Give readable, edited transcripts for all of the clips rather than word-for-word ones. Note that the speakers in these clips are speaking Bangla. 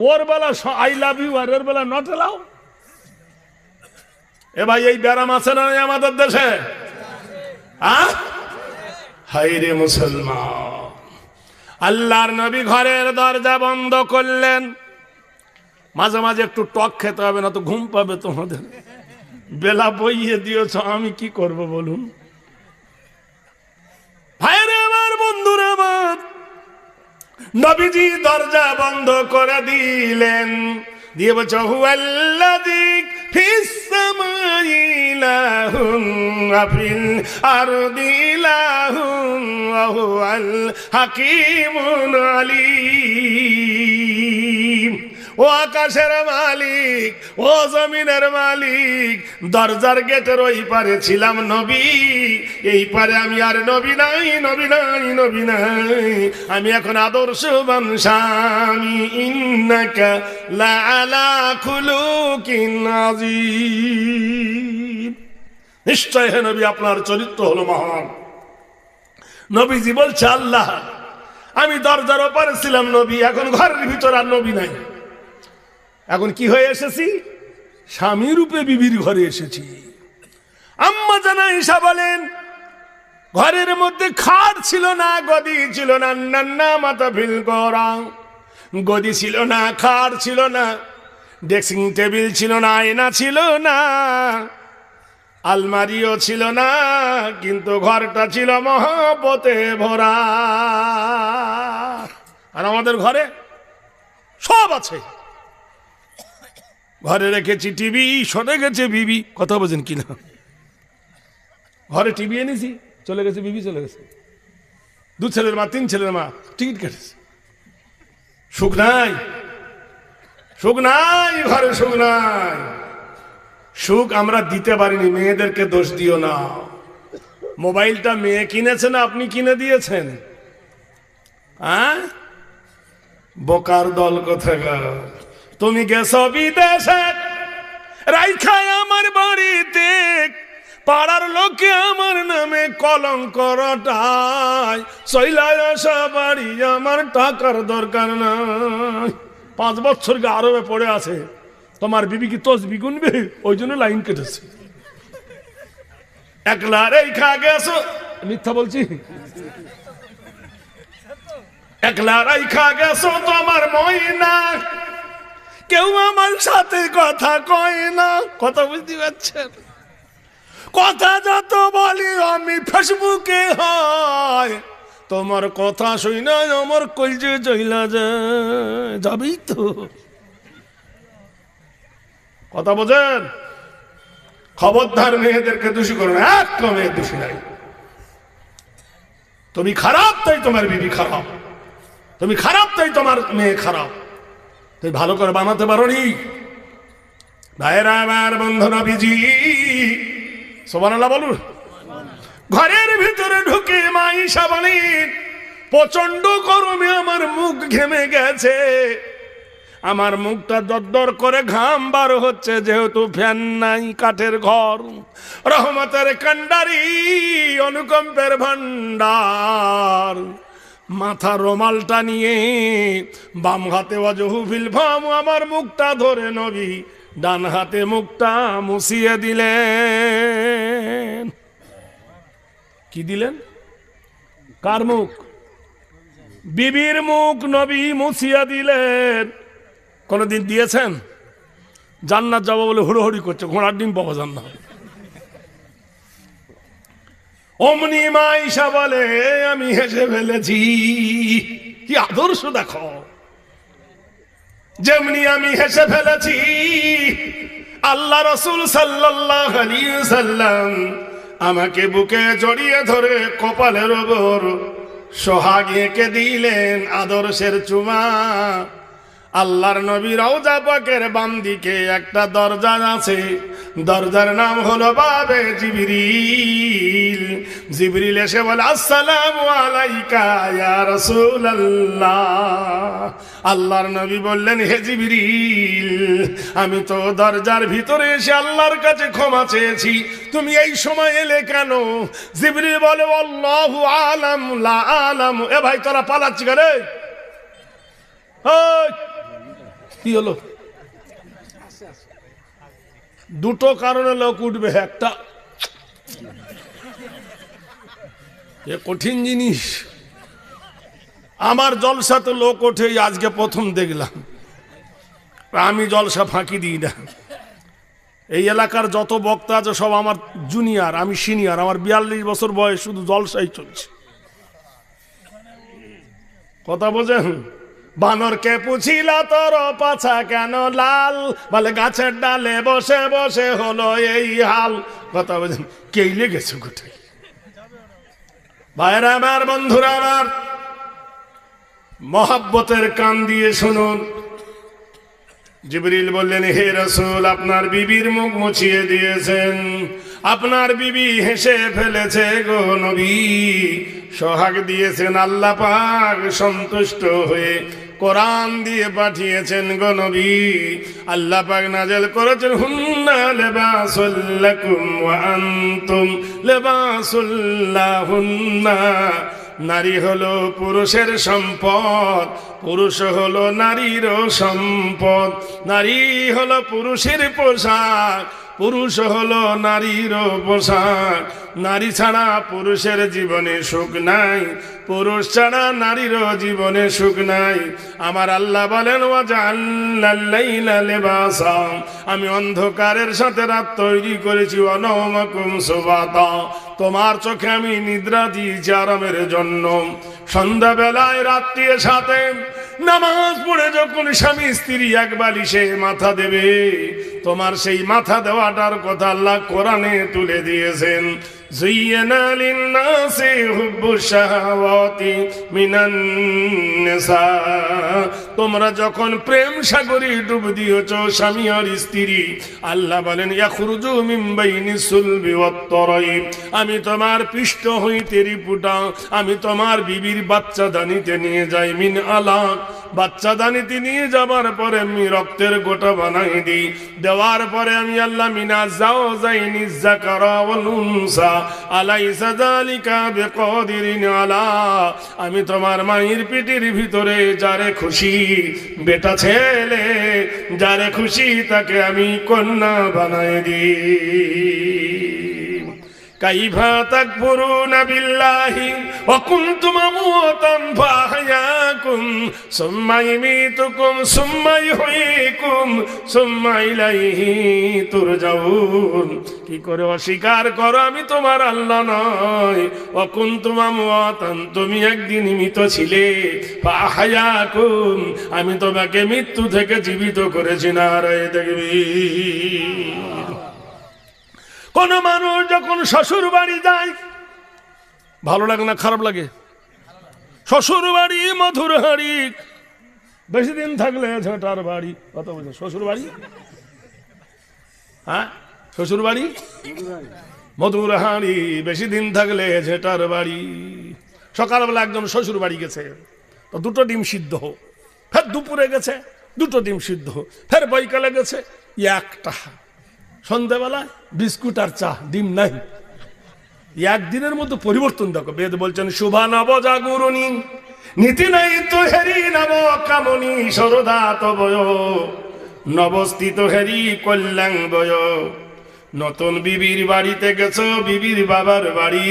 Or Bela I love you আর এর বেলা নট এলাও। এ ভাই, এই ব্যারাম আছে না আমাদের দেশে? হায় রে মুসলমান, আল্লাহর নবী ঘরের দরজা বন্ধ করলেন। মাঝে মাঝে একটু টক খেতে হবে, না তো ঘুম পাবে তোমাদের। বেলা বইয়ে দিয়েছ, আমি কি করব বলুন? ভাইরে আমার, বন্ধুরা আমার, নবীজি দরজা বন্ধ করে দিলেন, দিয়ে বলছে হুয়াল্লাযী ফিস সামাই ইলাহুন ওয়া ফিল আরদি ইলাহুন ওয়া হুয়াল হাকীমুল আলীম। ও আকাশের মালিক, ও জমিনের মালিক, দরজার গেটের ওই পারে ছিলাম নবী, এই পারে আমি আর নবী নাই, নবী নাই, নবী নাই। আমি এখন আদর্শবান স্বামী। ইন্নাকা লাআলা খুলুকিন আযীম। নিশ্চয় হে নবী, আপনার চরিত্র হলো মহান। নবীজি বলছে, আল্লাহ, আমি দরজার ওপারে ছিলাম নবী, এখন ঘরের ভিতর আর নবী নাই। এখন কি হয়ে এসেছি? স্বামী রূপে বিবির ঘরে এসেছি। আম্মা জানা ঈশা বলেন, ঘরের মধ্যে খাট ছিল না, গদি ছিল না, নান্না মাথা ফিল করা, গদি ছিল না, খাট ছিল না, ড্রেসিং টেবিল ছিল না, আয়না ছিল না, আলমারিও ছিল না, কিন্তু ঘরটা ছিল মহব্বতে ভরা। আর আমাদের ঘরে সব আছে। ঘরে রেখেছি টিভি, সরে গেছে বিবি। কথা বোঝেন কিনা? ঘরে টিভি এনেছি, চলে গেছে বিবি, চলে গেছে। 2 ছেলের মা, 3 ছেলের মা টিকিট কেটেছে। সুখ নাই, সুখ নাই, ঘরে সুখ নাই। সুখ আমরা দিতে পারিনি। মেয়েদেরকে দোষ দিও না। মোবাইলটা মেয়ে কিনেছে না আপনি কিনে দিয়েছেন? বোকার দল কোথাকার। তুমি গেছো বিদেশে, রাইখায় আমার বাড়িতে, পাড়ার লোকে আমার নামে কলঙ্ক রটায়। চইলায় আসা বাড়ি, আমার টাকার দরকার নাই। 5 বছর আরবে পড়ে আছে, তোমার বিবি কি তসবি গুনবে? ওই জন্য লাইন কেটেছে। একলা রেখা গেছো, মিথ্যা বলছি, একলা রেখা গেছো তোমার ময়না, কেউ আমার সাথে কথা কয় না। কথা বুঝতে পারছেন? কথা যত বলি আমি ফেসবুকে হয়, তোমার কথা শুই না আমার কলজে জইলা যায়। যাবেই তো। কথা বোঝেন? খবরদার মেয়েদেরকে দোষী করো না। এক মেয়ে দোষী নাই। তুমি খারাপ তাই তোমার বিবি খারাপ, তুমি খারাপ তাই তোমার মেয়ে খারাপ। তুই ভালো করে বানাতে পারো নি। ভাইরা আমার, বন্ধু নবীজি সুবহানাল্লাহ বলুন। ঘরের ভিতরে ঢুকে মা ঈশা বলেন, প্রচন্ড গরমে আমার মুখ ঘেমে গেছে, আমার মুখটা দরদর করে ঘাম বার হচ্ছে, যেহেতু ফ্যান নাই, কাঠের ঘর। রহমতের কান্ডারি, অনুকম্পের ভান্ডার। মাথা রোমালটা নিয়ে বাম হাতে ওয়াজহুফিল ফাম, আমার মুখটা ধরে নবী ডান হাতে মুখটা মুছিয়ে দিলেন। কি দিলেন? কার মুখ? বিবির মুখ নবী মুছিয়ে দিলেন। কোনদিন দিয়েছেন? জান্নাত যাবো বলে হুড়োহুড়ি করছে, ঘোড়ার ডিম পাবো জান্নাত। অমনি মা ঈশা বলে, আমি হেসে ফেলেছি। কি আদর্শ দেখো! যেমনি আমি হেসে ফেলেছি, আল্লাহ রাসূল সাল্লাল্লাহু আলাইহি ওয়াসাল্লাম আমাকে বুকে জড়িয়ে ধরে কপালের ওপর সোহাগ এঁকে দিলেন আদর্শের চুমা। আল্লাহর নবী রওজা পাকের বাম দিকে একটা দরজা আছে, দরজার নাম হলো বাবে জিবরিল। জিবরিল এসে বলে, আসসালামু আলাইকা ইয়া রাসূলুল্লাহ। আল্লাহর নবী বললেন, হে জিবরিল, আমি তো দরজার ভিতরে এসে আল্লাহর কাছে ক্ষমা চেয়েছি, তুমি এই সময় এলে কেন? জিবরিল বলে, আল্লাহু আলাম লা আলাম। এ ভাই, তোরা পালাচ্ছি রে? কি হলো? দুটো কারণে লোক উঠবে। একটা, এ কঠিন জিনিস। আমার জলসাতে লোক ওঠে, আজকে প্রথম দেখলাম। আমি জলসা ফাঁকি দিই না। এই এলাকার যত বক্তা আছে সব আমার জুনিয়র, আমি সিনিয়র। আমার 42 বছর বয়স, শুধু জলসাই চলছে। কথা বোঝেন? বানরকে পুছিলা তোর পাছা কেন লাল, বলে গাছের ডালে বসে বসে হলো এই হাল। কথা বোঝেন? কেই লেগেছে কোথায়? ভাইরা আমার, বন্ধুরা আমার, মহাব্বতের কান দিয়ে শুনুন। জিবরিল বললেন, হে রাসূল, আপনার বিবির মুখ মুছিয়ে দিয়েছেন, আপনার বিবি হেসে ফেলেছে গো নবী, সোহাগ দিয়েছেন আল্লাহ পাক, সন্তুষ্ট হয়ে কোরআন দিয়ে পাঠিয়েছেন গো নবী। আল্লাহ পাক নাযিল করেছেন, হুন্না লিবাসুল লাকুম ওয়া আনতুম লিবাসুল লাহুন্না। নারী হলো পুরুষের সম্পদ, পুরুষ হলো নারীরও সম্পদ। নারী হলো পুরুষের পোশাক, পুরুষ হলো নারীরও পোশাক। নারী ছাড়া পুরুষের জীবনে সুখ নাই, পুরুষ ছাড়া নারীরও জীবনে সুখ নাই। আমার আল্লাহ বলেন, ওয়াজআলনাল লাইলা লিবাসা, আমি অন্ধকারের সাথে রাত তৈরি করেছি, ওয়া নাওমাকুম সুবাতা, তোমার চোখে আমি নিদ্রা দিয়েছি আরামের জন্য। সন্ধ্যাবেলায় রাত্রির সাথে নামাজ পড়ে যখন স্বামী স্ত্রী এক বালিশে মাথা দেবে, তোমার সেই মাথা দেওয়াটার কথা আল্লাহ কোরআনে তুলে দিয়েছেন। যুয়্যিনা লিন-নাসি হুব্বুশ শাহাওয়াতি মিনান নিসা, তোমরা যখন প্রেম সাগরে ডুব দিয়েছ স্বামী আর স্ত্রী, আল্লাহ বলেন, ইয়াখরুজু মিন বাইনিস সুলবি ওয়াত তারাইব, আমি তোমার পৃষ্ঠ হইতে রিপুটা, আমি তোমার বিবির বাচ্চা দানিতে নিয়ে যাই। মিন আলাক, বাচ্চা দানিতে নিয়ে যাবার পরে আমি রক্তের গোটা বানাই দিই। দেওয়ার পরে আমি আল্লাহ মিনা যাও যাইনি যাকারা ওয়াল উনসা আলাইসা যালিকা বিকাদিরিন আলা, আমি তোমার মায়ের পেটের ভিতরে যারে খুশি বেটা ছেলে, যারে খুশি তাকে আমি কন্যা বানাই দিই। কাইফা তাকফুরুনা বিল্লাহি ওয়া কুনতুম আমওয়াতান ফাহইয়াকুম সুম্মা ইউমীতুকুম সুম্মা ইহয়ীকুম সুম্মা ইলাইহি তুরজাউন। কি করে অস্বীকার করো আমি তোমার আল্লাহ নয়? ওয়া কুনতুম আমওয়াতান, তুমি একদিন মৃত ছিলে, ফাহইয়াকুম, আমি তোমাকে মৃত্যু থেকে জীবিত করেছি। নারায়ে তাকবীর। কোন মানুষ যখন শ্বশুর বাড়ি যায়, ভালো লাগে না খারাপ লাগে? শ্বশুর বাড়ি মধুর হাড়ি, বেশি দিন থাকলে ঝেঁটার বাড়ি। কত বলছে শ্বশুর বাড়ি? হ্যাঁ, শ্বশুর বাড়ি মধুর হাড়ি, বেশি দিন থাকলে ঝেঁটার বাড়ি। সকালবেলা একজন শ্বশুর বাড়ি গেছে, তো দুটো ডিম সিদ্ধ, ফের দুপুরে গেছে দুটো ডিম সিদ্ধ, ফের বৈকালে গেছে একটা, সন্ধ্যাবেলা বিস্কুট আর চা, ডিম নাই। একদিনের মধ্যে পরিবর্তন দেখো। বেদ বলছেন, শুভা নব জাগরণী নীতি নাই তো হেরি নব কামনী সরদা তবয় নবস্থিত হেরি কল্যাণ বয়। নতুন বিবির বাড়িতে গেছো, বিবির বাবার বাড়ি,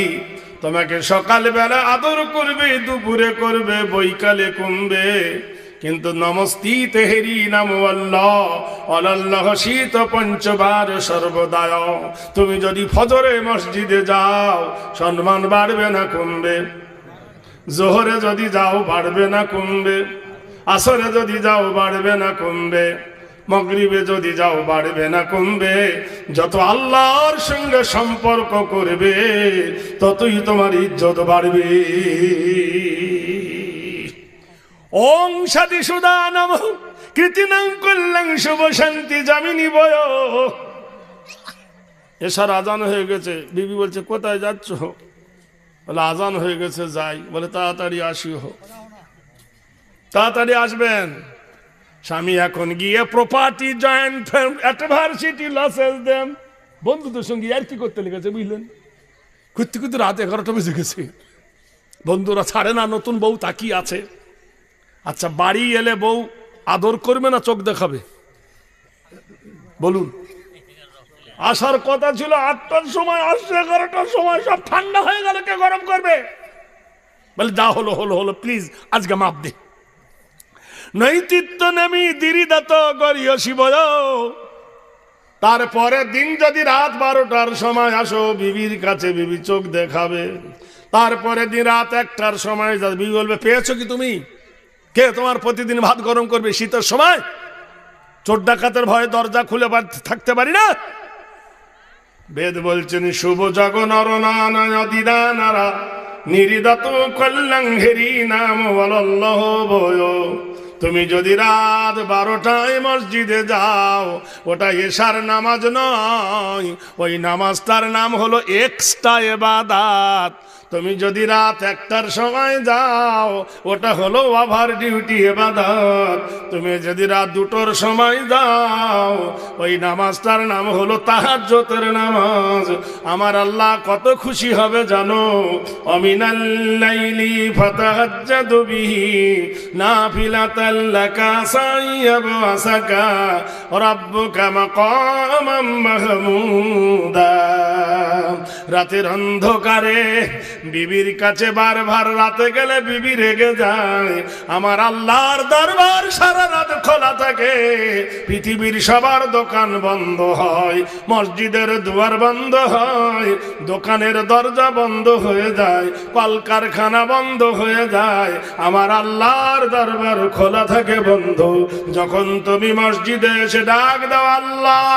তোমাকে সকালবেলা আদর করবে, দুপুরে করবে, বৈকালে কমবে, কিন্তু নমস্তি তেহেরি নাম আল্লাহ আল্লাহ শীত পঞ্চবার সর্বদায়। তুমি যদি ফজরে মসজিদে যাও, সম্মান বাড়বে না কমবে? জোহরে যদি যাও বাড়বে না কমবে? আসরে যদি যাও বাড়বে না কমবে? মাগরিবে যদি যাও বাড়বে না কমবে? যত আল্লাহর সঙ্গে সম্পর্ক করবে, ততই তোমার ইজ্জত বাড়বে। ওং সাদি সুদা নম কৃতিনাং কল্যাং শুভ শান্তি জামিনী বয়। এসার আজান হয়ে গেছে। বিবি বলছে, কোথায় যাচ্ছ? বলে, আজান হয়ে গেছে, যাই। বলে, তাড়াতাড়ি আসিও, তাড়াতাড়ি আসবেন। স্বামী এখন গিয়ে প্রপার্টি জয়েন্ট অ্যাডভার্সিটি লসেস দেন বন্ধুদের সঙ্গে আর কি করতে লেগেছে, বুঝলেন? করতে করতে রাত 11টা বেজে গেছে। বন্ধুরা ছাড়ে না, নতুন বউ তাকিয়ে আছে। আচ্ছা, বাড়ি এলে বউ আদর করবে না চোখ দেখাবে? বলুন। আসার কথা ছিল 8টার সময়, আসছে 11টার সময়, সব ঠান্ডা হয়ে গেল, কে গরম করবে? বলে যা হলো হলো হলো, প্লিজ আজকে মাপ দে। নৈতিত্য নেমি দিরিদাত গরিয় শিবয়। তারপরে দিন যদি রাত 12টার সময় আসো বিবির কাছে, বিবি চোখ দেখাবে। তারপরে দিন রাত 1টার সময় বিবি বলবে পেয়েছো কি তুমি? কে তোমার প্রতিদিন ভাত গরম করবে শীতের সময়? চোর ডাকাতের ভয়ে দরজা খুলে থাকতে পারি না? বেদ বলছেন শুভ জগ নরনারা নিরিদাত কল্যাণ হেরি নাম বলল্লহ বয়। তুমি যদি রাত 12টায় মসজিদে যাও, ওটা এশার নামাজ নয়, ওই নামাজটার নাম হলো এক্সট্রা ইবাদত। তুমি যদি রাত 1টার সময় যাও, ওটা হলো ওভার ডিউটি ইবাদত। তুমি যদি রাত 2টোর সময় যাও, ওই নামাজটার নাম হলো তাহাজ্জুদের নামাজ। আমার আল্লাহ কত খুশি হবে জানো? অমিনাল লাইলি ফাতাহাজ্জাদু বিহি নাফিলাতাল লাকা সাইয়াবসাকা রাব্বুকা মাকামাম মাহমুদা। রাতের অন্ধকারে বিবির কাছে বারবার রাতে গেলে বিবি রেগে যায়। আমার আল্লাহর দরবার সারা রাত খোলা থাকে। পৃথিবীর সবার দোকান বন্ধ হয়, মসজিদের দুয়ার বন্ধ হয়, দোকানের দরজা বন্ধ হয়ে যায়, কলকারখানা বন্ধ হয়ে যায়, আমার আল্লাহর দরবার খোলা থাকে বন্ধ। যখন তুমি মসজিদে এসে ডাক দাও আল্লাহ,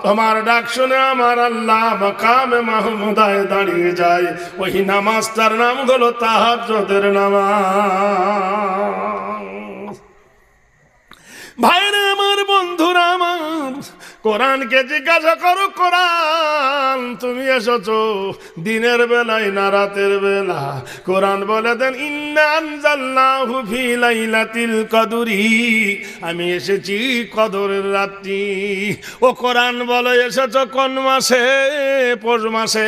তোমার ডাক শুনে আমার আল্লাহ মাকামে মাহমুদায় দাঁড়িয়ে যায়। ওই নামাজটার নাম হলো তাহাজ্জুদের নামাজ। ভাইরা আমার, বন্ধুরা আমার, কোরআনকে জিজ্ঞাসা করো, কোরআন তুমি এসেছো দিনের বেলায় না রাতের বেলা? কোরআন বলে দেন ইন্না আনজালনাহু ফি লাইলাতিল কদরি, আমি এসেছি কদরের রাত্রি। ও কোরআন বলে এসেছো কোন মাসে? পৌষ মাসে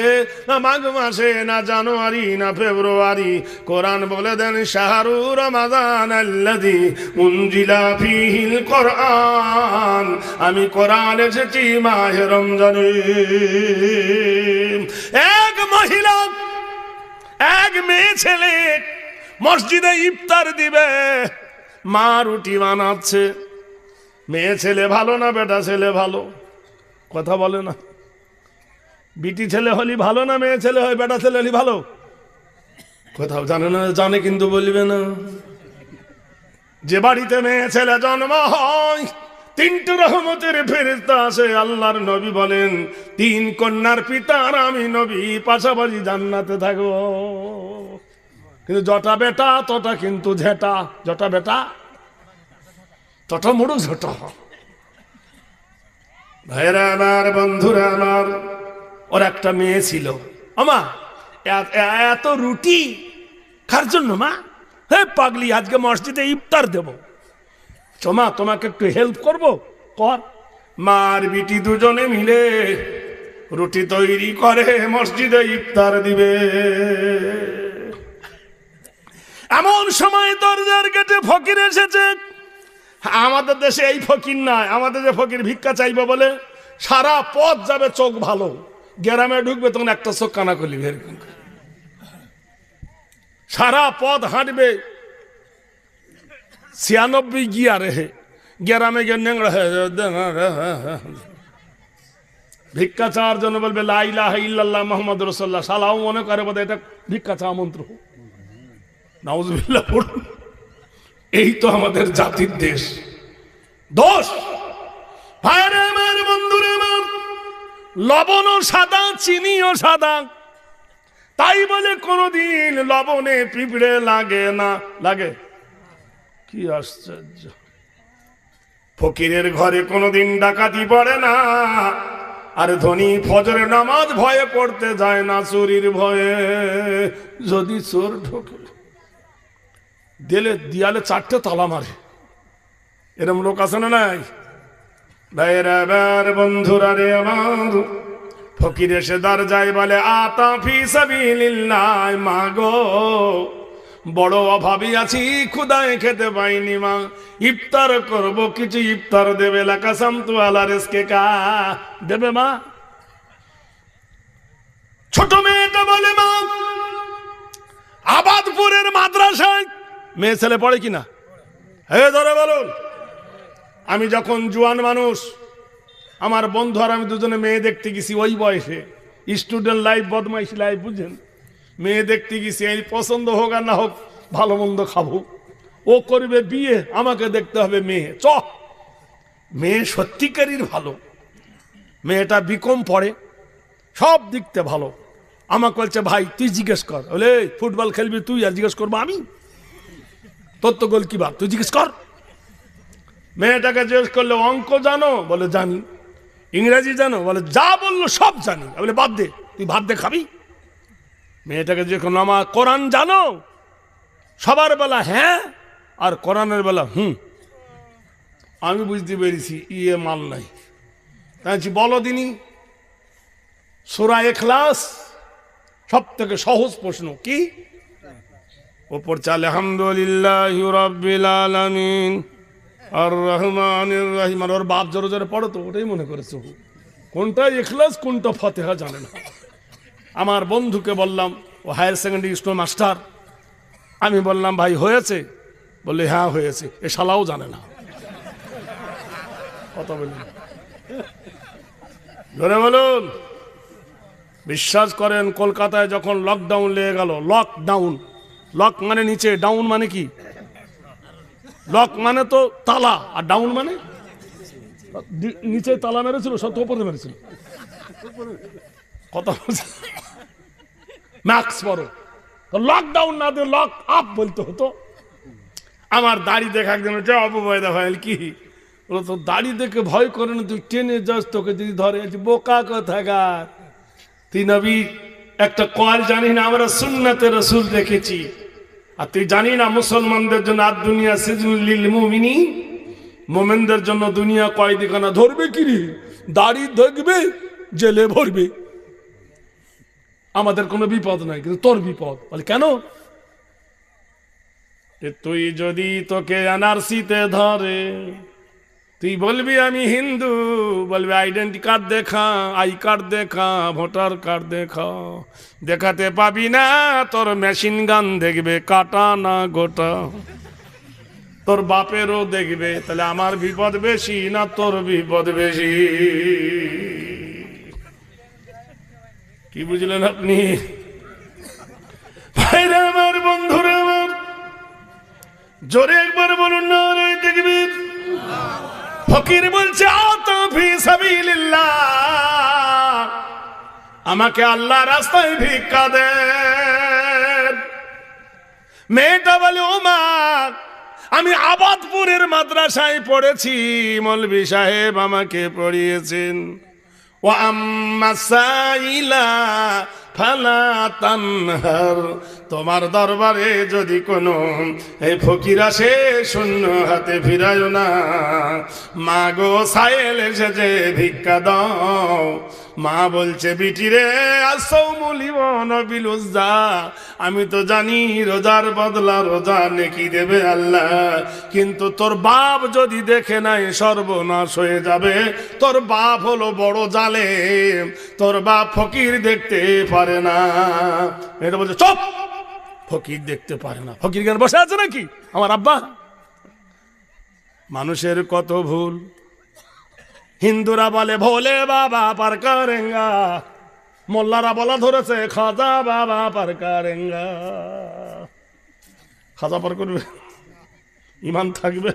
না মাঘ মাসে না জানুয়ারি না ফেব্রুয়ারি? কোরআন বলে দেন শাহরু রমাদান আল্লাযী উনজিলা ফীহিল কোরআন, আমি কোরআন এসেছি মাহে রমজানে। এক মহিলা, এক মেয়ে ছেলে মসজিদে ইফতার দিবে, মা রুটি বানাচ্ছে। মেয়ে ছেলে ভালো না বেটা ছেলে ভালো? কথা বলে না। বিটি ছেলে হলি ভালো না মেয়ে ছেলে হয় বেটা ছেলে হলি ভালো? কোথাও জানে না, জানে কিন্তু বলবে না। যে বাড়িতে মেয়ে ছেলে জন্ম হয় 3টি রহমতের ফেরেশতা আসে। আল্লাহর নবী বলেন 3 কন্যার পিতা আর আমি নবী পাশাপাশি জান্নাতে থাকবো। কিন্তু যটা বেটা তটা কিন্তু ঝেটা, যটা বেটা তটা মুড়ো ঝোটা। ভাইরা আমার, বন্ধুরা আমার, ওর একটা মেয়ে ছিল। আমা এত রুটি কার জন্য মা? হে পাগলি, আজকে মসজিদে ইফতার দেব, চমা তোমাকে একটু হেল্প করব, কর। মার বিটি দুজনে মিলে রুটি তৈরি করে মসজিদে ইফতার দিবে। এমন সময় দরজার গেটে ফকির এসেছে। আমাদের দেশে এই ফকির নাই, আমাদের যে ফকির ভিক্ষা চাইবে বলে সারা পথ যাবে চোখ ভালো, গ্রামে ঢুকবে তখন একটা চোখ কানা করলি, সারা পথ হাঁটবে 96 গিয়ারে, গ্রামে গিয়ে নেংড়া ভিক্ষা চাওয়ার জন্য বলবে লা ইলাহা ইল্লাল্লাহ মুহাম্মাদুর রাসূলুল্লাহ। সালাও মনে করে বোধ এটা ভিক্ষা চাওয়া মন্ত্র। নাউজুবিল্লাহ। এই তো আমাদের জাতির দেশ, দোষ। ভাইরা আমার, বন্ধুরা আমার, লবণও সাদা চিনিও সাদা, তাই বলে কোনদিন লবণে পিঁপড়ে লাগে না। লাগে? কি আশ্চর্য! ফকিরের ঘরে কোনদিন ডাকাতি পড়ে না, আর ধনী ফজরের নামাজ ভয়ে পড়তে যায় না, চুরির ভয়ে। যদি চোর ঢোকে দিয়ালে 4টে তালা মারে, এরম লোক আছে না নাই? ভাইরা আমার, বন্ধুরা রে আমার, ফকির এসে দরজায় বলে আতা ফি সাবিলিল্লাহ, মাগো বড় অভাবী আছি, ক্ষুদায় খেতে পাইনি মা, ইফতার করব, কিছু ইফতার দেবে, লাকাসাম তু আলা রিজকে কা, দেবে মা? ছোট মেয়েটা বলে মা, আবাদপুরের মাদ্রাসায় মেয়ে ছেলে পড়ে কিনা? হে ধরে বলুন। আমি যখন জোয়ান মানুষ, আমার বন্ধু আর আমি দুজনে মেয়ে দেখতে গেছি, ওই বয়সে স্টুডেন্ট লাইফ, বদমাইশি লাইফ, বুঝছেন? মেয়ে দেখতে গেছি, এই পছন্দ হোক আর না হোক ভালো মন্দ খাবো, ও করবে বিয়ে, আমাকে দেখতে হবে মেয়ে। মেয়ে সত্যিকারই ভালো, মেয়েটা বিকম পড়ে, সব দিকতে ভালো। আমাকে বলছে ভাই তুই জিজ্ঞেস কর, বলে ফুটবল খেলবি তুই আর জিজ্ঞেস করবো আমি? তোর তো গোলকিপার, তুই জিজ্ঞেস কর। মেয়েটাকে জিজ্ঞেস করলে অঙ্ক জানো? বলে জানি। ইংরেজি জানো? বলে যা বললো সব জানি। বলে বাদ দে, তুই ভাত দে খাবি। মেয়েটাকে জিজ্ঞেস করলো আমার কোরআন জানো? সবার বেলা হ্যাঁ, আর কোরআনের বেলা হুম। আমি বুঝতে পেরেছি ইয়ে মাল নাই। তাই বলো দিনই, সূরা ইখলাস সব থেকে সহজ প্রশ্ন কি? ওপর চালে আলহামদুলিল্লাহি রাব্বিল আলামিন আর রহমানির রহিম। আর ওর বাপ জোরে জোরে পড়ো তো, ওটাই মনে করেছে। কোনটা ইখলাস কোনটা ফাতিহা জানে না। আমার বন্ধুকে বললাম, ও হায়ার সেকেন্ডারি স্কুল মাস্টার, আমি বললাম ভাই হয়েছে? বললে হ্যাঁ হয়েছে। এ শালাও জানে না কথা বললেন। ধরে বলুন। বিশ্বাস করেন কলকাতায় যখন লকডাউন লেগে গেল, লকডাউন, লক মানে নিচে, ডাউন মানে কি? লক মানে তো তালা, আর ডাউন মানে নিচে তালা মেরেছিল, সব তো উপরে মেরেছিল। কথা বলছে ম্যাক্স বড়, লকডাউন না দিয়ে লক আপ বলতে হতো। আমার দাড়ি দেখা একজন অপবয়দা হয় কি, বলো তো দাড়ি দেখে ভয় করে না, তুই টেনে যাস, তোকে যদি ধরে বোকা কোথাকার। তুই নবী একটা কল জানি না, আমরা সুন্নাতে রাসূল দেখেছি। আর তুই জানি না মুসলমানদের জন্য আর দুনিয়া সিজনুল লিল মুমিনিন, মোমেনদের জন্য দুনিয়া কয়দিখানা। ধরবে কি রে, দাড়ি দেখবে জেলে ভরবে। আমাদের কোনো বিপদ নাই, কিন্তু তোর বিপদ। বলে কেন? তুই যদি তোকে এনআরসিতে ধরে, তুই বলবি আমি হিন্দু, বলবি আইডেন্টি কার্ড দেখা, আই কার্ড দেখা, ভোটার কার্ড দেখা, দেখাতে পাবি না। তোর মেশিন গান দেখবে, কাটা না গোটা। তোর বাপেরও দেখবে। তাহলে আমার বিপদ বেশি না তোর বিপদ বেশি? কি বুঝলেন আপনি? ভাইরা আমার, বন্ধুরা আমার, জোরে একবার বলুন না রে দেখবির। ফকির বলছে আতা ফি সাবিলিল্লাহ, আমাকে আল্লাহ রাস্তায় ভিক্ষা দেন। মেয়েটা বলে ও মা, আমি আবাদপুরের মাদ্রাসায় পড়েছি, মৌলভী সাহেব আমাকে পড়িয়েছেন। ও আম্মা সাইলা ফালা তানহার, তোমার দরবারে যদি কোনো এই ফকির আসে শূন্য হাতে ফিরায় না। মা গো সায়েল এসেছে ভিক্ষা দাও। মা বলছে বিটিরে বিলুজ্জা, আমি তো জানি রোজার বদলা রোজা নেকি দেবে আল্লাহ, কিন্তু তোর বাপ যদি দেখে নাই সর্বনাশ হয়ে যাবে। তোর বাপ হলো বড় জালেম, তোর বাপ ফকির দেখতে পারে না। এটা বলছে চুপ, ফকির দেখতে পারে না। ফকির কেন বসে আছে নাকি আমার আব্বা? মানুষের কত ভুল। হিন্দুরা বলে ভোলে বাবা পার করেঙ্গা, মোল্লারা বলা ধরেছে খাজা বাবা পার করেঙ্গা। খাজা পার করবে? ইমান থাকবে?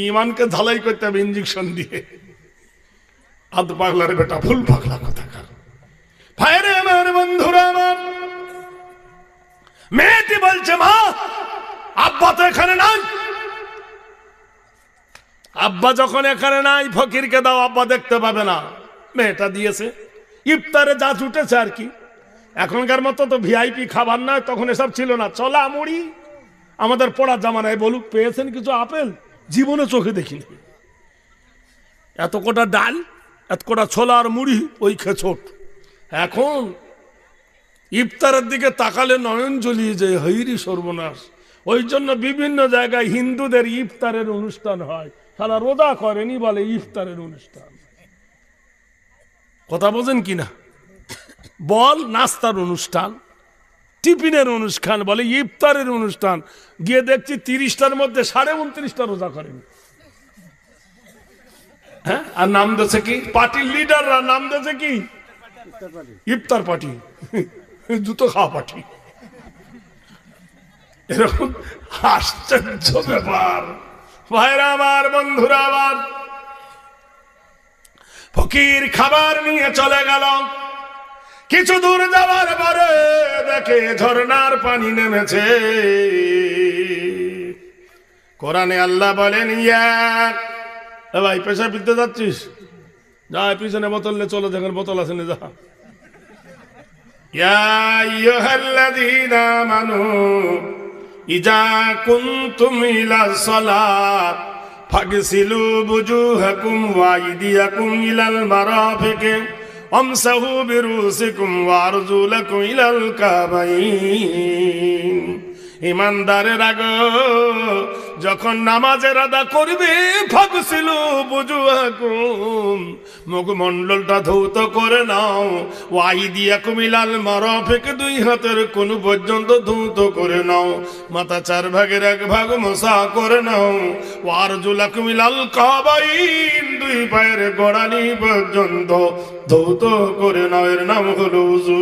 ইমানকে ঝালাই করতে হবে ইঞ্জেকশন দিয়ে। আধ পাগলার বেটা, ফুল পাগলা কোথাকার। ভাইরে আমার, বন্ধুরা আমার, মেয়েটি বলছে মা আব্বা তো এখানে নাই। আব্বা যখন এখানে নাই, ফকিরকে দাও, আব্বা দেখতে পাবে না। মেয়েটা দিয়েছে, ইফতারে যা জুটেছে আর কি। এখনকার মতো তো ভিআইপি খাবার না, তখন এসব ছিল না। চলা মুড়ি আমাদের পড়ার জামানায় বলুক পেয়েছেন কিছু আপেল, জীবনে চোখে দেখিনি। এত কোটা ডাল, এত কোটা ছোলা আর মুড়ি, ওই খেছোট। এখন ইফতারের দিকে তাকালে নয়ন জ্বলিয়ে যায়, হৈরি সর্বনাশ। ওই জন্য বিভিন্ন জায়গায় হিন্দুদের ইফতারের অনুষ্ঠান হয়, তারা রোজা করেনি বলে ইফতারের অনুষ্ঠান। কথা বোঝেন কিনা? বল নাস্তার অনুষ্ঠান, টিফিনের অনুষ্ঠান বলে ইফতারের অনুষ্ঠান। গিয়ে দেখছি 30টার মধ্যে 29.5টা রোজা করেন। হ্যাঁ, আর নাম দিয়েছে কি? পার্টির লিডাররা নাম দিয়েছে কি? ইফতার পার্টি, জুতো খাওয়া পার্টি। এরকম আশ্চর্য ব্যাপার। ভাইরা আমার, বন্ধুরা আমার, ফকির খাবার নিয়ে চলে গেল। কিছু দূর যাওয়ার পরে দেখে ঝর্ণার পানি নেমেছে। কোরআনে আল্লাহ বলেন, ইয়া ভাই পেশা পিতে যাচ্ছিস, যা পিছনে বোতল নিয়ে চলো, দেখেন বোতল আছে না, যা। ইয়া আইয়ুহাল্লাযীনা আমানু ইযা কুনতুম ইলাস সালাত ফাগসিলু বুজুহাকুম ওয়া আইদিয়াকুম ইলাল মারাফিকি আমসাহু বিরুসিকুম ওয়া আরজুলাকুম ইলাল কাবাইন। ইমানদারের আগে যখন নামাজের আদা করবে, ফাগসিলু বুজুহাকুম, মুখমণ্ডলটা ধৌত করে নাও, ওয়া আইদিয়াকুম ইলাল মারাফিক, দুই হাতের কোন পর্যন্ত ধৌত করে নাও, মাথা 4 ভাগের 1 ভাগ মোসা করে নাও, ওয়া আরজুলাকুম ইলাল কাবাইন, দুই পায়ের গোড়ালি পর্যন্ত ধৌত করে নাও। এর নাম হলো উযু।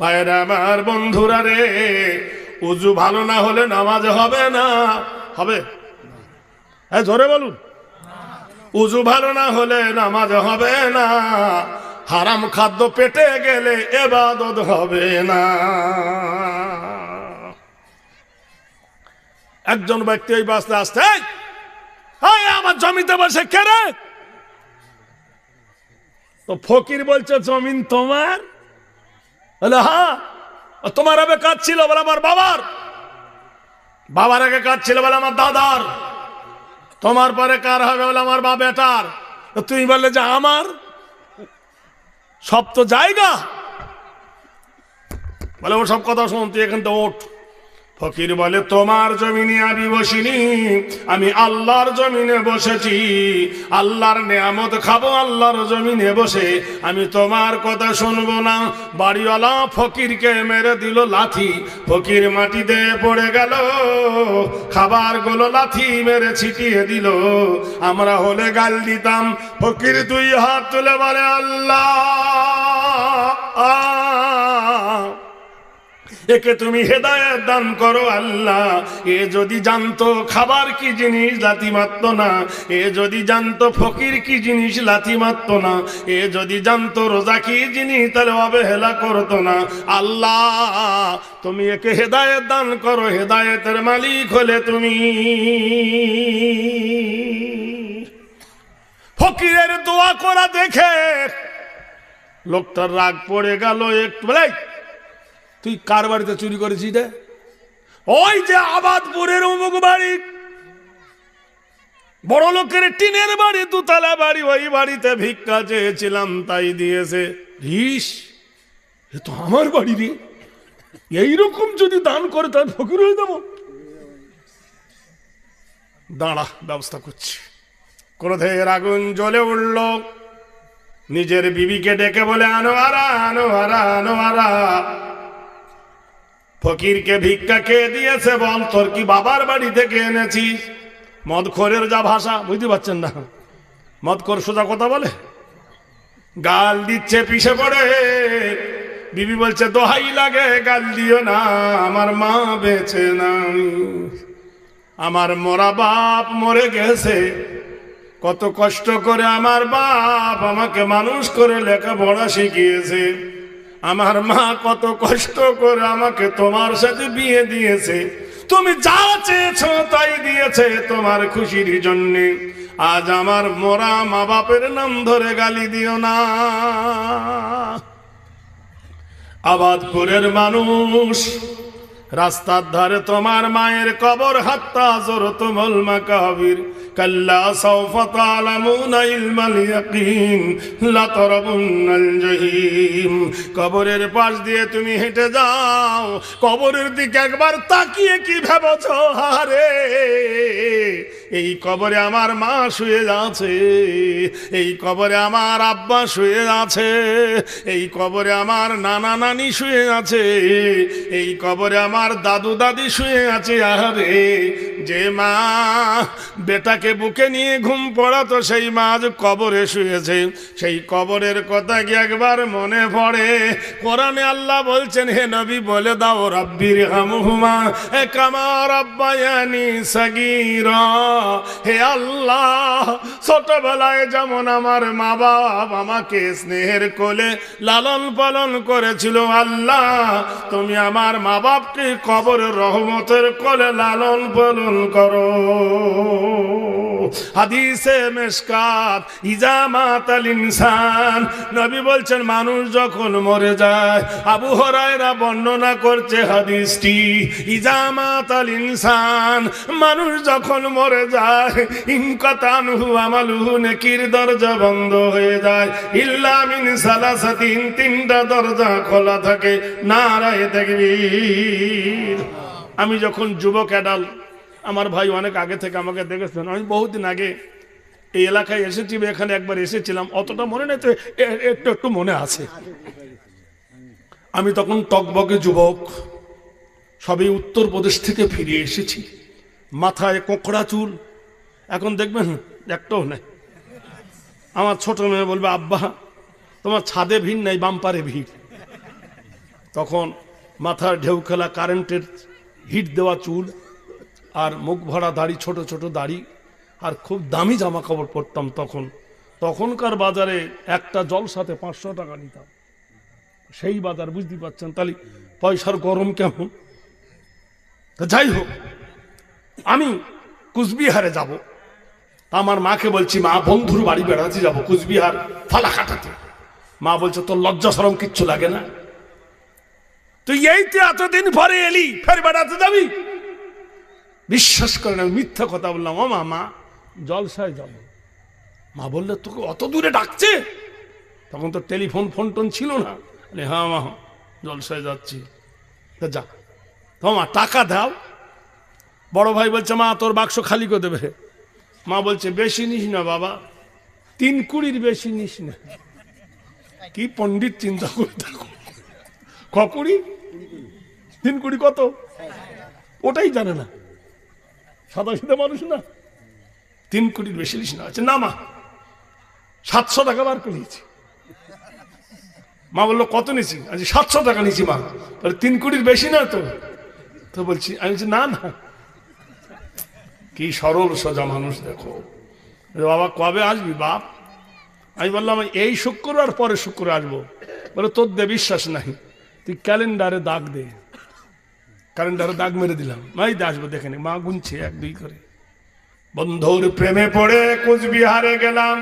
ভাইরা আমার, বন্ধুরা রে, উযু ভালো না হলে নামাজ হবে না। হবে? হ্যাঁ, জোরে বলুন। উযু ভালো না হলে নামাজ হবে না। হারাম খাদ্য পেটে গেলে ইবাদত হবে না। একজন ব্যক্তি এই বাসে আসতে, আমার জমিতে বসে কে রে? তো ফকির বলছে, জমিন তোমার? বলে হ্যাঁ। তোমার আগে কাজ ছিল? বলে আমার বাবার। বাবার আগে কাজ ছিল? বলে আমার দাদার। তোমার পরে কার হবে? বলে আমার বাবা বেটার। তুমি বললে যে আমার, সব তো জায়গা। বলে ও সব কথা শুন, তুই এখান থেকে ওঠ। ফকির বলে, তোমার জমিনে আমি বসিনি, আমি আল্লাহর জমিনে বসেছি। আল্লাহর নেয়ামত খাবো আল্লাহর জমিনে বসে, আমি তোমার কথা শুনবো না। বাড়িওয়ালা ফকিরকে মেরে দিল লাথি, ফকির মাটিতে পড়ে গেল। খাবার গুলো লাথি মেরে ছিটিয়ে দিল। আমরা হলে গাল দিতাম। ফকির 2 হাত তুলে বলে, আল্লাহ, একে তুমি হেদায়েত দান করো আল্লাহ। এ যদি জানতো খাবার কি জিনিস, লাথি মারতো না। এ যদি জানতো ফকির কি জিনিস, লাথি মারতো না। এ যদি জানতো রোজা কি জিনিস, তাহলে অবহেলা করতো না। আল্লাহ, তুমি একে হেদায়েত দান করো, হেদায়েতের মালিক হলে তুমি। ফকিরের দোয়া করা দেখে লোকটার রাগ পড়ে গেল একটু। বলে, তুই কার বাড়িতে চুরি করেছিস রে? ওই যে আবাদপুরের অমুক বাড়ি, বড় লোকের টিনের বাড়ি, 2 তলা বাড়ি, ওই বাড়িতে ভিক্ষা চেয়েছিলাম, তাই দিয়েছে। রিস, এ তো আমার বাড়ি রে। এইরকম যদি দান করে তার ফকির হয়ে যাবো। দাঁড়া, ব্যবস্থা করছি। ক্রোধের আগুন জ্বলে উঠল। নিজের বিবিকে ডেকে বলে, আনোয়ারা, আনোয়ারা, আনোয়ারা, ফকিরকে ভিক্ষা খেয়ে দিয়েছে, বল তোর কি বাবার বাড়ি থেকে এনেছিস? মদখোরের যা ভাষা, বুঝতে পারছেন না? মদখোর সোজা কথা বলে, গাল দিচ্ছে পিছে পড়ে। বিবি বলছে, দোহাই লাগে গাল দিও না, আমার মা বেঁচে নাই, আমার মরা বাপ মরে গেছে। কত কষ্ট করে আমার বাপ আমাকে মানুষ করে লেখাপড়া শিখিয়েছে। আমার মা কত কষ্ট করে আমাকে তোমার সাথে বিয়ে দিয়েছে। তুমি যা চেয়েছো তাই দিয়েছে তোমার খুশির জন্য। আজ আমার মরা মা বাপের নাম ধরে গালি দিও না। আবাদপুরের মানুষ রাস্তার ধারে তোমার মায়ের কবর, হাত্তা যুরতুমুল মাকাবির কাল্লা সাওফা তা'লামুনা ইলমাল ইয়াকিন লাতারাবুন্নাল জাহিম। কবরের পাশ দিয়ে তুমি হেঁটে যাও, কবরের দিকে একবার তাকিয়ে কি ভেবেছো, আরে এই কবরে আমার মা শুয়ে আছে, এই কবরে আমার আব্বা শুয়ে আছে, এই কবরে আমার নানা নানি শুয়ে আছে, এই কবরে আমার দাদু দাদি শুয়ে আছে। আরে যে মা বেটাকে বুকে নিয়ে ঘুম পড়াতো, সেই মা আজ কবরে শুয়েছে। সেই কবরের কথা কি একবার মনে পড়ে? কোরআনে আল্লাহ বলছেন, হে নবী বলে দাও, রাব্বির হামহুমা কামা রাব্বায়ানি সাগীরা। হে আল্লাহ, ছোটবেলায় যেমন আমার মা বাপ আমাকে স্নেহের কোলে লালন পালন করেছিল, আল্লাহ তুমি আমার মা বাপকে কবরের রহমতের কোলে লালন পালন করো। হাদিসে মেশকাত, ইজা মাতাল ইনসান, নবী বলছেন মানুষ যখন মরে যায়, আবু হুরায়রা বর্ণনা করছে হাদিসটি, ইজা মাতাল ইনসান, মানুষ যখন মরে যায়, ইনকাতানহু আমালুহু, নেকির দরজা বন্ধ হয়ে যায়, ইল্লা মিন সালাসাতিন, তিনটা দরজা খোলা থাকে। নারায়ে তাকবীর। আমি যখন যুবক অ্যাডাল্ট, আমার ভাই অনেক আগে থেকে আমাকে দেখেছেন, আমি বহুদিন আগে এই এলাকায় এসেছি, এখানে একবার এসেছিলাম, অতটা মনে নেই তো একটু একটু মনে আছে। আমি তখন টকবকে যুবক, সবই উত্তরপ্রদেশ থেকে ফিরে এসেছি, মাথায় কোঁকড়া চুল, এখন দেখবেন একটাও নেই। আমার ছোট মেয়ে বলবে, আব্বা তোমার ছাদে ভিড় নেই, বাম্পারে ভিড়। তখন মাথার ঢেউ খেলা কারেন্টের হিট দেওয়া চুল, আর মুখ ভরা দাড়ি, ছোট ছোট দাড়ি, আর খুব দামি জামা কাপড় পরতাম তখন। তখনকার বাজারে একটা জলসাতে 500 টাকা নিতাম, সেই বাজার, বুঝতে পারছেন তাহলে পয়সার গরম কেমন। তা যাই হোক, আমি কুচবিহারে যাব, আমার মাকে বলছি, মা বন্ধুর বাড়ি বেড়াতে যাব কুচবিহার ফালাকাটাতে। মা বলছে, তোর লজ্জা শরম কিচ্ছু লাগে না? তুই এই তো এতদিন পরে এলি, ফের বেড়াতে যাবি? বিশ্বাস করেন আমি মিথ্যা কথা বললাম, ও মা জলসায় যাব। মা বললে, তোকে অত দূরে ডাকছে? তখন তো টেলিফোন ফোন টোন ছিল না। হ্যাঁ মা, জলসায় যাচ্ছি। যা মা, টাকা দাও। বড় ভাই বলছে, মা তোর বাক্স খালি করে দেবে। মা বলছে, বেশি নিস না বাবা, 3 কুড়ির বেশি নিস না। কি পণ্ডিত চিন্তা করে থাকো, কুড়ি 3 কুড়ি কত ওটাই জানে না, সাদা সিধা মানুষ না। 3 কোটির বেশি নিস না। আচ্ছা না মা, 700 টাকা বার করে নিয়েছি। মা বললো, কত নিয়েছি? আচ্ছা 700 টাকা নিয়েছি। মা, তাহলে 3 কোটির বেশি না তো? তো বলছি, আমি বলছি না না। কি সরল সোজা মানুষ দেখো। বাবা কবে আসবি বাপ? আমি বললাম, এই শুক্রবার পরে শুক্রবার আসবো। বলে, তোর দে বিশ্বাস নাই, তুই ক্যালেন্ডারে দাগ দে। ক্যালেন্ডারে দাগ মেরে দিলাম, মাই দে আসবো, দেখে নে। মা গুনছে 1 2 করে। বন্ধুর প্রেমে পড়ে কোচবিহারে গেলাম।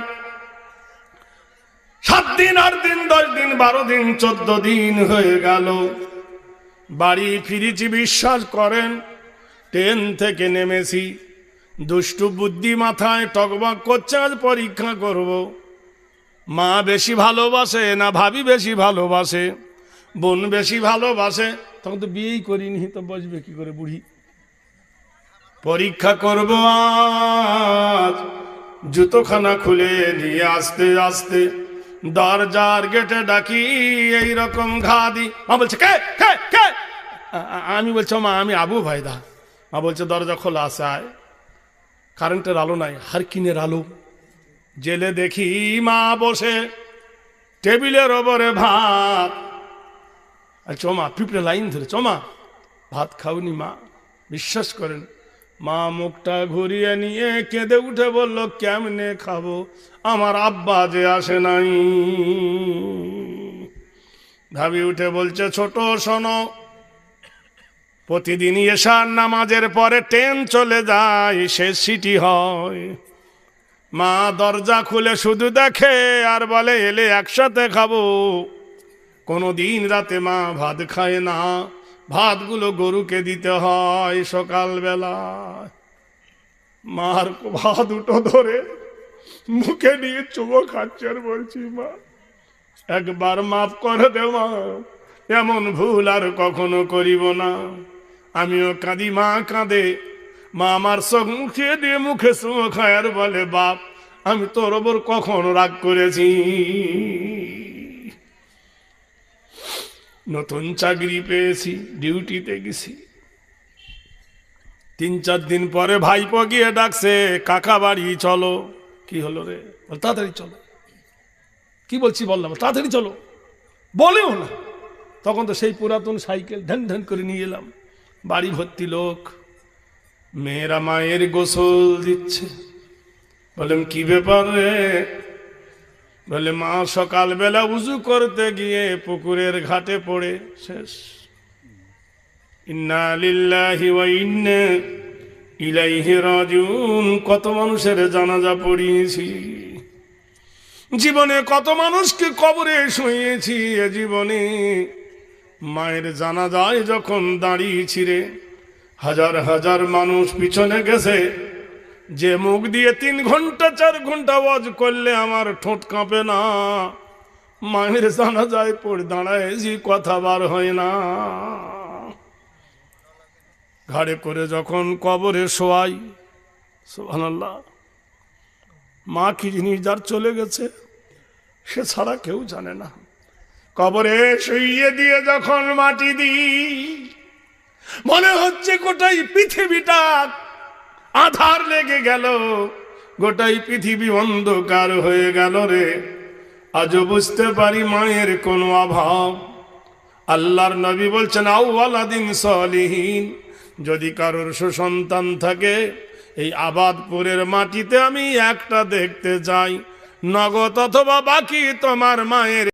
7 দিন 8 দিন 10 দিন 12 দিন 14 দিন হয়ে গেল। বাড়ি ফিরেছি, বিশ্বাস করেন, ট্রেন থেকে নেমেছি, দুষ্টু বুদ্ধি মাথায় টকবক করছে, আজ পরীক্ষা করব। মা বেশি ভালোবাসে না ভাবি বেশি ভালোবাসে, বোন বেশি ভালোবাসে? তখন তো বিয়েই করিনি, তো বসবে কি করে বুড়ি? পরীক্ষা করব আজ, জুতোখানা খুলে নিয়ে আস্তে আস্তে দরজার গেটে ডাকি, এইরকম ঘা দি। মা বলছে, কে কে কে? আমি বলছি, মা আমি আবু ভাইদা। মা বলছে, দরজা খোলা আছে, আয়। কারেন্টের আলো নাই, হারকিনের আলো জেলে দেখি মা বসে, টেবিলের ওপরে ভাত। চমা পিঁপড়ে লাইন ধরে, চমা ভাত খাওনি মা? বিশ্বাস করেন, মা মুখটা ঘুরিয়ে নিয়ে কেঁদে উঠে বলল, কেমনে খাবো, আমার আব্বা যে আসে নাই। ভাবি উঠে বলছে, ছোট শোনো, প্রতিদিন এশার নামাজের পরে ট্রেন চলে যায়, শেষ সিটি হয়। মা দরজা খুলে শুধু দেখে আর বলে, এলে একসাথে খাবো। কোনোদিন রাতে মা ভাত খায় না, ভাতগুলো গরুকে দিতে হয় সকালবেলা। মার ভাত দুটো ধরে মুখে নিয়ে চুমো খাচ্ছে আর বলছি, মা একবার মাফ করে দে মা, এমন ভুল আর কখনো করিব না। আমিও কাঁদি, মা কাঁদে। মা আমার চোখ মুখিয়ে দিয়ে মুখে চুমো খায় আর বলে, বাপ আমি তোর ওপর কখন রাগ করেছি? নতুন চাকরি পেয়েছি, ডিউটিতে গেছি। 3-4 দিন পরে ভাইপো গিয়ে ডাকছে, কাকা বাড়ি চলো। কি হলো রে? তাড়াতাড়ি চলো। কি বলছি বললাম, তাড়াতাড়ি চলো। বলেও না, তখন তো সেই পুরাতন সাইকেল ঢ্যান ঢ্যান করে নিয়ে এলাম। বাড়ি ভর্তি লোক, মেয়েরা মায়ের গোসল দিচ্ছে। বললাম কি ব্যাপার রে? বলে মা সকালবেলা উজু করতে গিয়ে পুকুরের ঘাটে পড়ে শেষ। ইন্না লিল্লাহি ওয়া ইন্না ইলাইহি রাজিউন। কত মানুষের জানাজা পড়িয়েছি, জীবনে কত মানুষকে কবরে শুইয়েছি। এ জীবনে মায়ের জানাজায় যখন দাঁড়িয়েছি রে, হাজার হাজার মানুষ পিছনে গেছে। যে মুখ দিয়ে 3 ঘন্টা 4 ঘন্টা ওয়াজ করলে আমার ঠোঁট কাঁপে না, মায়ের জানাজায় পড়ে দাঁড়ায় কথা বার হয় না। ঘাড়ে করে যখন কবরে শোয়াই, সুবহানাল্লাহ, মা কি জিনিস যার চলে গেছে সে ছাড়া কেউ জানে না। কবরে শুইয়ে দিয়ে যখন মাটি দিই, মনে হচ্ছে গোটাই পৃথিবীটা আধার লেগে গেল, গোটাই পৃথিবী অন্ধকার হয়ে গেল রে। আজও বুঝতে পারি মায়ের কোনো অভাব। আল্লাহর নবী বলছেন, আউওয়ালাদিন সলিহিন, যদি কারোর সুসন্তান থাকে এই আবাদপুরের মাটিতে আমি একটা দেখতে চাই, নগদ অথবা বাকি তোমার মায়ের